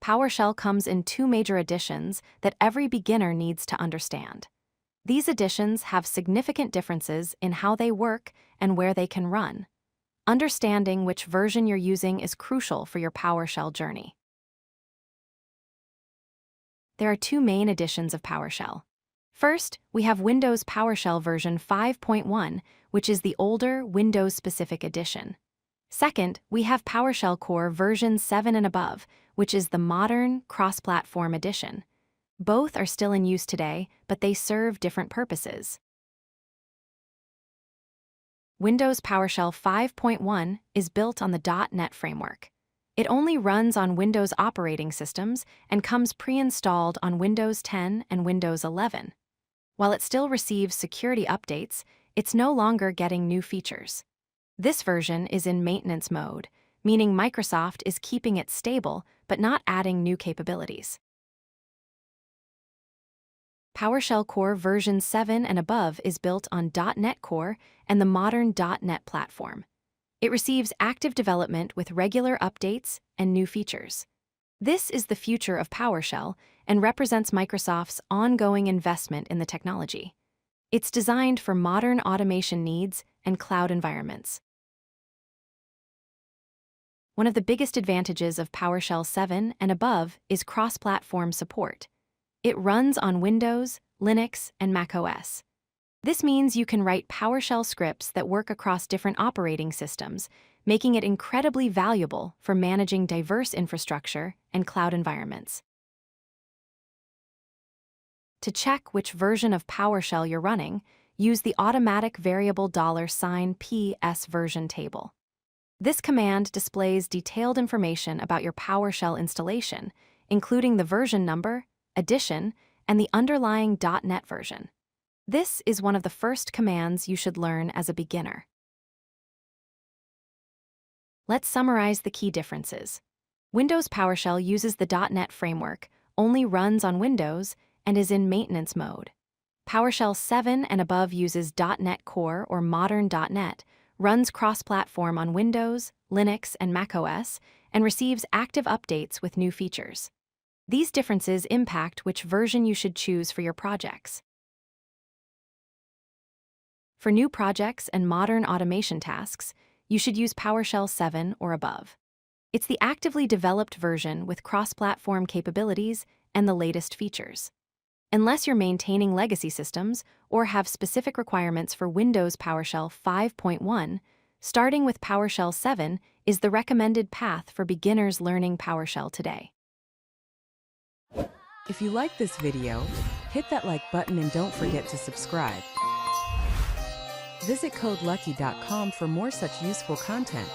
PowerShell comes in two major editions that every beginner needs to understand. These editions have significant differences in how they work and where they can run. Understanding which version you're using is crucial for your PowerShell journey. There are two main editions of PowerShell. First, we have Windows PowerShell version 5.1, which is the older Windows-specific edition. Second, we have PowerShell Core version 7 and above, which is the modern, cross-platform edition. Both are still in use today, but they serve different purposes. Windows PowerShell 5.1 is built on the .NET framework. It only runs on Windows operating systems and comes pre-installed on Windows 10 and Windows 11. While it still receives security updates, it's no longer getting new features. This version is in maintenance mode, meaning Microsoft is keeping it stable but not adding new capabilities. PowerShell Core version 7 and above is built on .NET Core and the modern .NET platform. It receives active development with regular updates and new features. This is the future of PowerShell and represents Microsoft's ongoing investment in the technology. It's designed for modern automation needs and cloud environments. One of the biggest advantages of PowerShell 7 and above is cross-platform support. It runs on Windows, Linux, and macOS. This means you can write PowerShell scripts that work across different operating systems, making it incredibly valuable for managing diverse infrastructure and cloud environments. To check which version of PowerShell you're running, use the automatic variable $PS version table. This command displays detailed information about your PowerShell installation, including the version number, edition, and the underlying .NET version. This is one of the first commands you should learn as a beginner. Let's summarize the key differences. Windows PowerShell uses the .NET framework, only runs on Windows, and is in maintenance mode. PowerShell 7 and above uses .NET Core or modern .NET, runs cross-platform on Windows, Linux, and macOS, and receives active updates with new features. These differences impact which version you should choose for your projects. For new projects and modern automation tasks, you should use PowerShell 7 or above. It's the actively developed version with cross-platform capabilities and the latest features. Unless you're maintaining legacy systems or have specific requirements for Windows PowerShell 5.1, starting with PowerShell 7 is the recommended path for beginners learning PowerShell today. If you like this video, hit that like button and don't forget to subscribe. Visit codelucky.com for more such useful content.